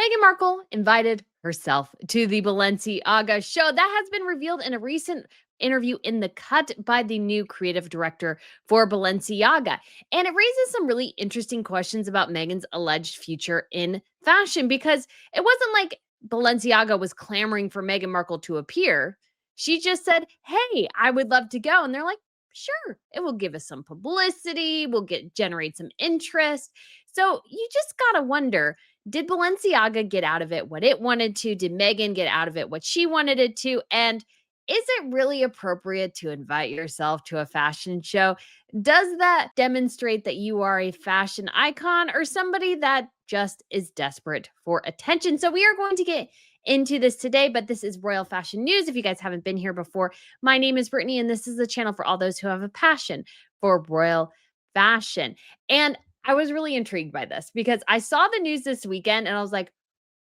Meghan Markle invited herself to the Balenciaga show. That has been revealed in a recent interview in The Cut by the new creative director for Balenciaga. And it raises some really interesting questions about Meghan's alleged future in fashion because it wasn't like Balenciaga was clamoring for Meghan Markle to appear. She just said, "Hey, I would love to go." And they're like, "Sure, it will give us some publicity, we'll generate some interest." So you just got to wonder, did Balenciaga get out of it what it wanted to? Did Meghan get out of it what she wanted it to? And is it really appropriate to invite yourself to a fashion show? Does that demonstrate that you are a fashion icon or somebody that just is desperate for attention? So we are going to get into this today, but this is Royal Fashion News. If you guys haven't been here before, my name is Brittany, and this is the channel for all those who have a passion for royal fashion. And I was really intrigued by this because I saw the news this weekend and I was like,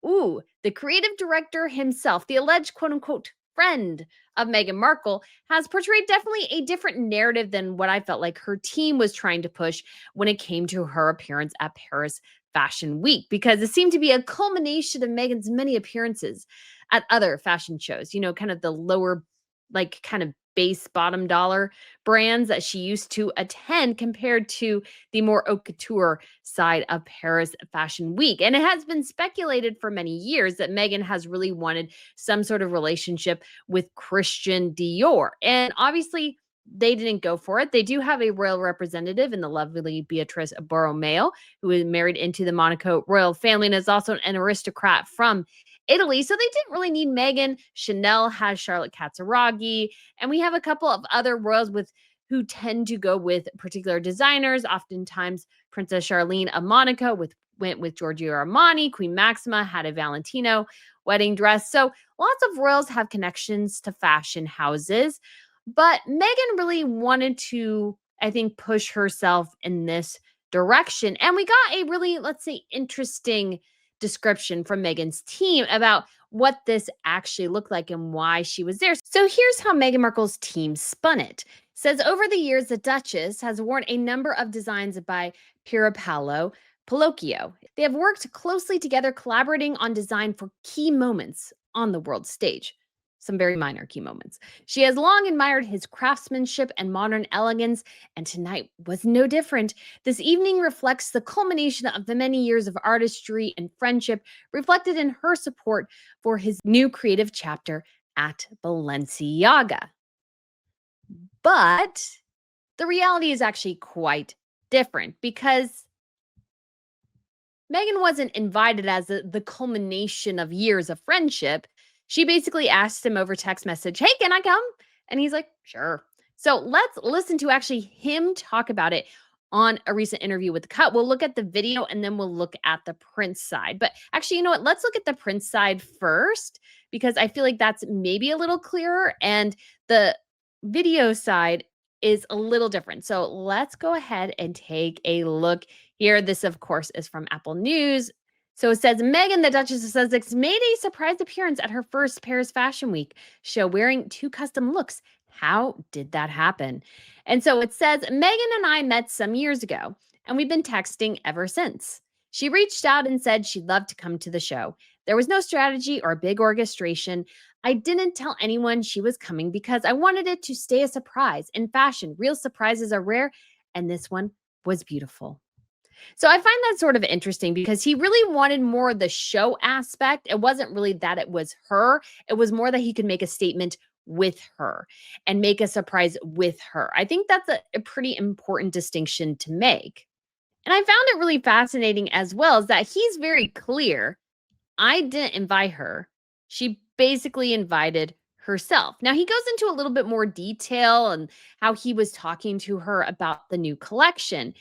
ooh, the creative director himself, the alleged quote unquote friend of Meghan Markle, has portrayed definitely a different narrative than what I felt like her team was trying to push when it came to her appearance at Paris Fashion Week, because it seemed to be a culmination of Meghan's many appearances at other fashion shows, kind of the lower, like kind of base bottom dollar brands that she used to attend compared to the more haute couture side of Paris Fashion Week. And it has been speculated for many years that Meghan has really wanted some sort of relationship with Christian Dior. And obviously, they didn't go for it. They do have a royal representative in the lovely Beatrice Borromeo, who is married into the Monaco royal family and is also an aristocrat from Italy. So they didn't really need Meghan. Chanel has Charlotte Casiraghi, and we have a couple of other royals who tend to go with particular designers. Oftentimes, Princess Charlene of Monaco went with Giorgio Armani. Queen Maxima had a Valentino wedding dress. So lots of royals have connections to fashion houses. But Meghan really wanted to, I think, push herself in this direction. And we got a really, let's say, interesting description from Meghan's team about what this actually looked like and why she was there. So here's how Meghan Markle's team spun it. Says over the years, the Duchess has worn a number of designs by Pierpaolo Piccioli. They have worked closely together, collaborating on design for key moments on the world stage. Some very minor key moments. She has long admired his craftsmanship and modern elegance, and tonight was no different. This evening reflects the culmination of the many years of artistry and friendship reflected in her support for his new creative chapter at Balenciaga. But the reality is actually quite different because Meghan wasn't invited as the culmination of years of friendship. She basically asked him over text message, "Hey, can I come?" And he's like, "Sure." So let's listen to actually him talk about it on a recent interview with The Cut. We'll look at the video and then we'll look at the print side. But actually, you know what? Let's look at the print side first because I feel like that's maybe a little clearer and the video side is a little different. So let's go ahead and take a look here. This, of course, is from Apple News. So it says, Meghan, the Duchess of Sussex, made a surprise appearance at her first Paris Fashion Week show wearing 2 custom looks. How did that happen? And so it says, Meghan and I met some years ago, and we've been texting ever since. She reached out and said she'd love to come to the show. There was no strategy or big orchestration. I didn't tell anyone she was coming because I wanted it to stay a surprise. In fashion, real surprises are rare, and this one was beautiful. So I find that sort of interesting because he really wanted more of the show aspect. It wasn't really that it was her. It was more that he could make a statement with her and make a surprise with her. I think that's a pretty important distinction to make. And I found it really fascinating as well is that he's very clear. I didn't invite her. She basically invited herself. Now, he goes into a little bit more detail and how he was talking to her about the new collection.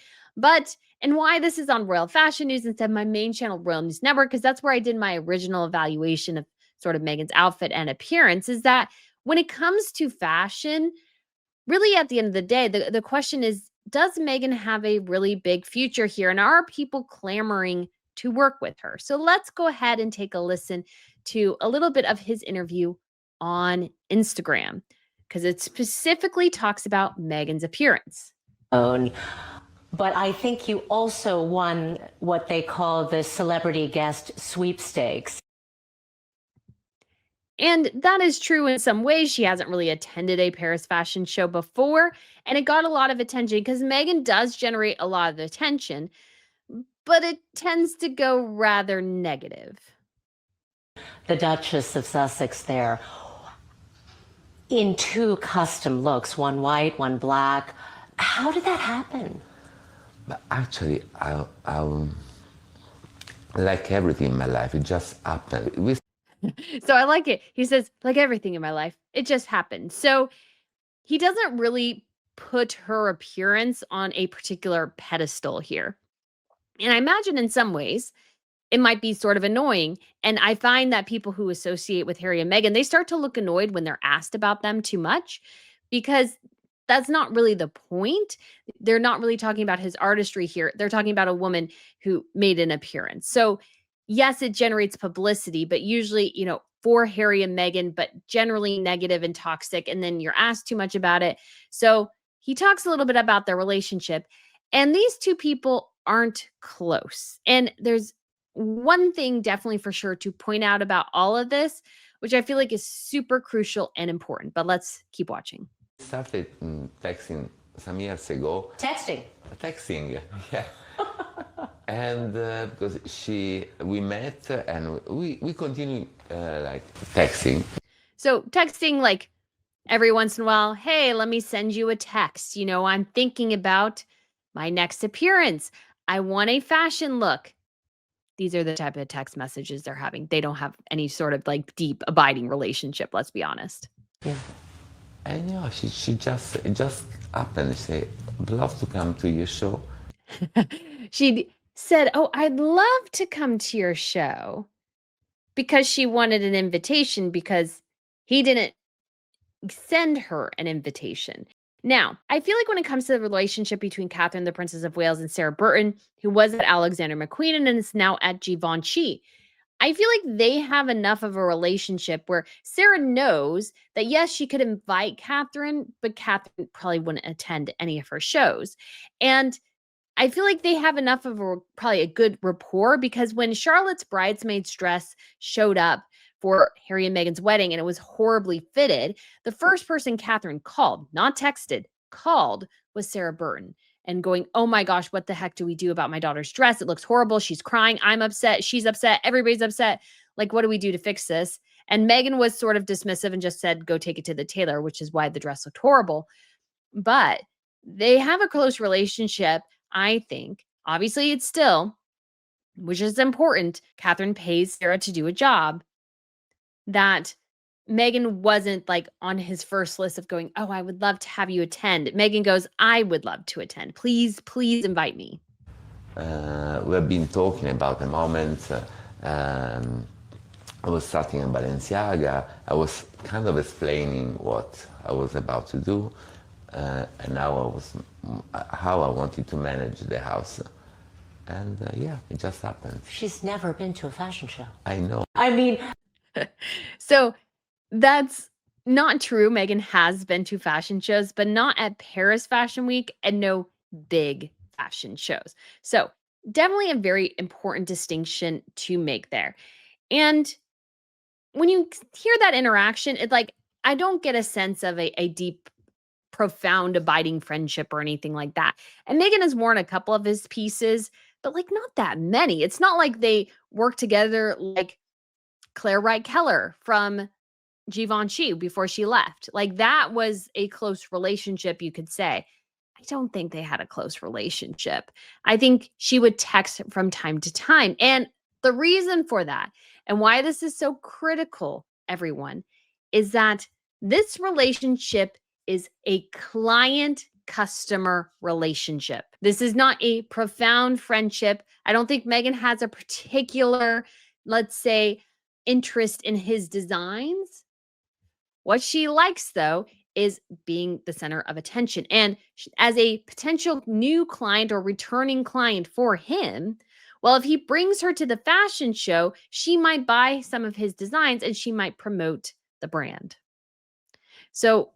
And why this is on Royal Fashion News instead of my main channel, Royal News Network, because that's where I did my original evaluation of sort of Meghan's outfit and appearance, is that when it comes to fashion, really at the end of the day, the question is, does Meghan have a really big future here? And are people clamoring to work with her? So let's go ahead and take a listen to a little bit of his interview on Instagram, because it specifically talks about Meghan's appearance. But I think you also won what they call the celebrity guest sweepstakes. And that is true in some ways. She hasn't really attended a Paris fashion show before, and it got a lot of attention because Meghan does generate a lot of attention, but it tends to go rather negative. The Duchess of Sussex there in two custom looks, one white, one black. How did that happen? But actually, like everything in my life, it just happened. So I like it. He says, like everything in my life, it just happened. So he doesn't really put her appearance on a particular pedestal here. And I imagine in some ways, it might be sort of annoying. And I find that people who associate with Harry and Meghan, they start to look annoyed when they're asked about them too much because that's not really the point. They're not really talking about his artistry here. They're talking about a woman who made an appearance. So, yes, it generates publicity, but usually, for Harry and Meghan, but generally negative and toxic. And then you're asked too much about it. So, he talks a little bit about their relationship. And these two people aren't close. And there's one thing definitely for sure to point out about all of this, which I feel like is super crucial and important. But let's keep watching. Started texting some years ago. Texting, yeah. And because we met and we continue like texting. So texting like every once in a while, hey, let me send you a text. I'm thinking about my next appearance. I want a fashion look. These are the type of text messages they're having. They don't have any sort of like deep abiding relationship, let's be honest. Yeah. And it just happened. She said, I'd love to come to your show. She said, oh, I'd love to come to your show because she wanted an invitation because he didn't send her an invitation. Now, I feel like when it comes to the relationship between Catherine, the Princess of Wales, and Sarah Burton, who was at Alexander McQueen and is now at Givenchy, I feel like they have enough of a relationship where Sarah knows that, yes, she could invite Catherine, but Catherine probably wouldn't attend any of her shows. And I feel like they have enough of probably a good rapport because when Charlotte's bridesmaid's dress showed up for Harry and Meghan's wedding and it was horribly fitted, the first person Catherine called, not texted, called was Sarah Burton and going, oh my gosh, what the heck do we do about my daughter's dress? It looks horrible. She's crying. I'm upset. She's upset. Everybody's upset. Like, what do we do to fix this? And Meghan was sort of dismissive and just said, go take it to the tailor, which is why the dress looked horrible. But they have a close relationship, I think. Obviously, it's still, which is important, Catherine pays Sarah to do a job that Meghan wasn't like on his first list of going, oh, I would love to have you attend. Meghan goes, I would love to attend. Please, please invite me. We've been talking about the moment. I was starting in Balenciaga. I was kind of explaining what I was about to do, and now how I wanted to manage the house. And yeah, it just happened. She's never been to a fashion show. I know. I mean, so that's not true. Meghan has been to fashion shows, but not at Paris Fashion Week and no big fashion shows. So definitely a very important distinction to make there. And when you hear that interaction, it's like, I don't get a sense of a deep, profound, abiding friendship or anything like that. And Meghan has worn a couple of his pieces, but like not that many. It's not like they work together like Claire Wright Keller from Givenchy before she left. Like that was a close relationship, you could say. I don't think they had a close relationship. I think she would text from time to time. And the reason for that and why this is so critical, everyone, is that this relationship is a client customer relationship. This is not a profound friendship. I don't think Meghan has a particular, let's say, interest in his designs. What she likes, though, is being the center of attention. And as a potential new client or returning client for him, well, if he brings her to the fashion show, she might buy some of his designs and she might promote the brand. So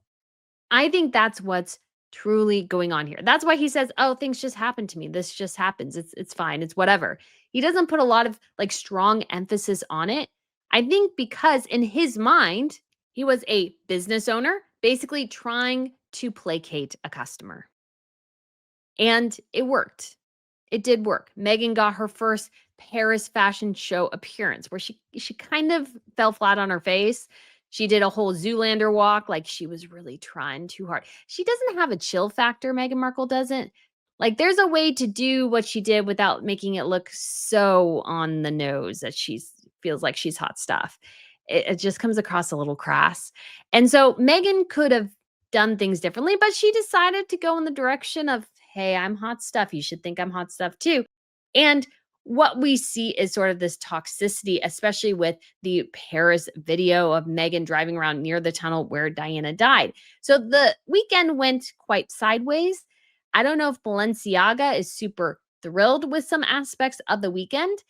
I think that's what's truly going on here. That's why he says, "Oh, things just happen to me. This just happens. It's fine. It's whatever." He doesn't put a lot of like strong emphasis on it. I think because in his mind, he was a business owner, basically trying to placate a customer. And it worked. It did work. Meghan got her first Paris fashion show appearance where she kind of fell flat on her face. She did a whole Zoolander walk like she was really trying too hard. She doesn't have a chill factor, Meghan Markle doesn't. Like there's a way to do what she did without making it look so on the nose that she's feels like she's hot stuff. It just comes across a little crass. And so Meghan could have done things differently, but she decided to go in the direction of, hey, I'm hot stuff. You should think I'm hot stuff too. And what we see is sort of this toxicity, especially with the Paris video of Meghan driving around near the tunnel where Diana died. So the weekend went quite sideways. I don't know if Balenciaga is super thrilled with some aspects of the weekend.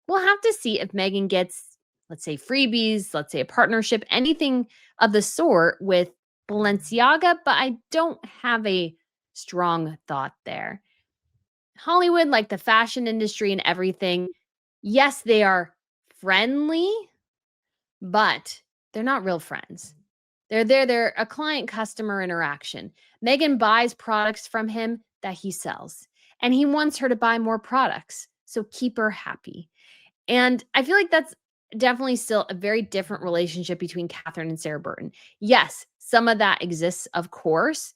We'll have to see if Meghan gets, let's say, freebies, let's say a partnership, anything of the sort with Balenciaga, but I don't have a strong thought there. Hollywood, like the fashion industry and everything, yes, they are friendly, but they're not real friends. They're a client customer interaction. Meghan buys products from him that he sells, and he wants her to buy more products. So keep her happy. And I feel like that's definitely still a very different relationship between Catherine and Sarah Burton. Yes, some of that exists, of course,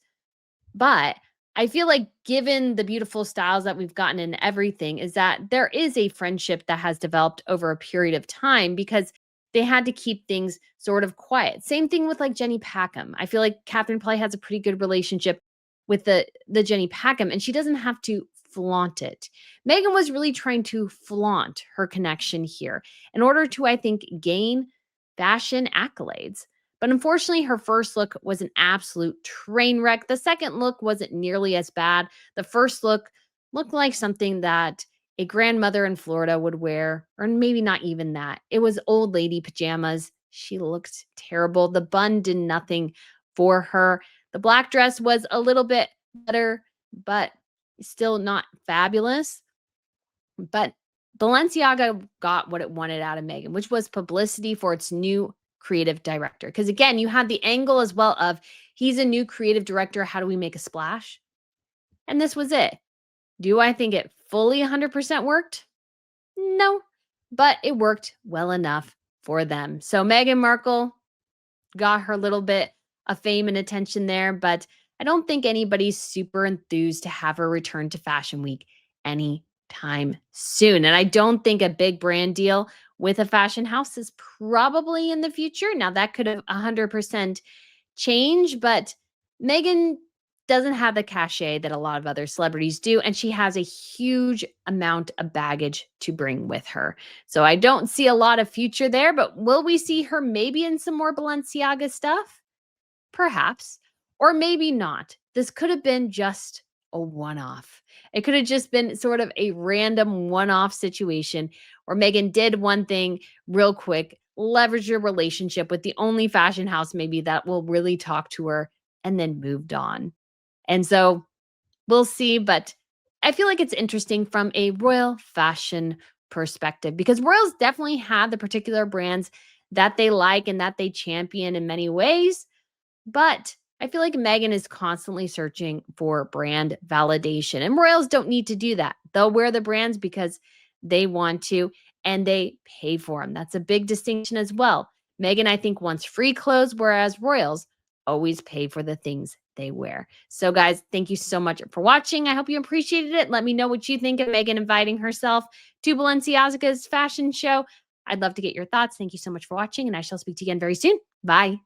but I feel like given the beautiful styles that we've gotten in everything, is that there is a friendship that has developed over a period of time because they had to keep things sort of quiet. Same thing with like Jenny Packham. I feel like Catherine Play has a pretty good relationship with the Jenny Packham, and she doesn't have to flaunt it. Meghan was really trying to flaunt her connection here in order to, I think, gain fashion accolades. But unfortunately, her first look was an absolute train wreck. The second look wasn't nearly as bad. The first look looked like something that a grandmother in Florida would wear, or maybe not even that. It was old lady pajamas. She looked terrible. The bun did nothing for her. The black dress was a little bit better, but still not fabulous. But Balenciaga got what it wanted out of Meghan, which was publicity for its new creative director. Because again, you had the angle as well of he's a new creative director. How do we make a splash? And this was it. Do I think it fully 100% worked? No, but it worked well enough for them. So Meghan Markle got her little bit of fame and attention there, but I don't think anybody's super enthused to have her return to Fashion Week anytime soon. And I don't think a big brand deal with a fashion house is probably in the future. Now, that could have 100% changed, but Meghan doesn't have the cachet that a lot of other celebrities do, and she has a huge amount of baggage to bring with her. So I don't see a lot of future there, but will we see her maybe in some more Balenciaga stuff? Perhaps, or maybe not. This could have been just a one-off. It could have just been sort of a random one-off situation where Meghan did one thing real quick, leveraged a relationship with the only fashion house maybe that will really talk to her, and then moved on. And so we'll see, but I feel like it's interesting from a royal fashion perspective because royals definitely have the particular brands that they like and that they champion in many ways. But I feel like Meghan is constantly searching for brand validation, and royals don't need to do that. They'll wear the brands because they want to and they pay for them. That's a big distinction as well. Meghan, I think, wants free clothes, whereas royals always pay for the things they wear. So, guys, thank you so much for watching. I hope you appreciated it. Let me know what you think of Meghan inviting herself to Balenciaga's fashion show. I'd love to get your thoughts. Thank you so much for watching, and I shall speak to you again very soon. Bye.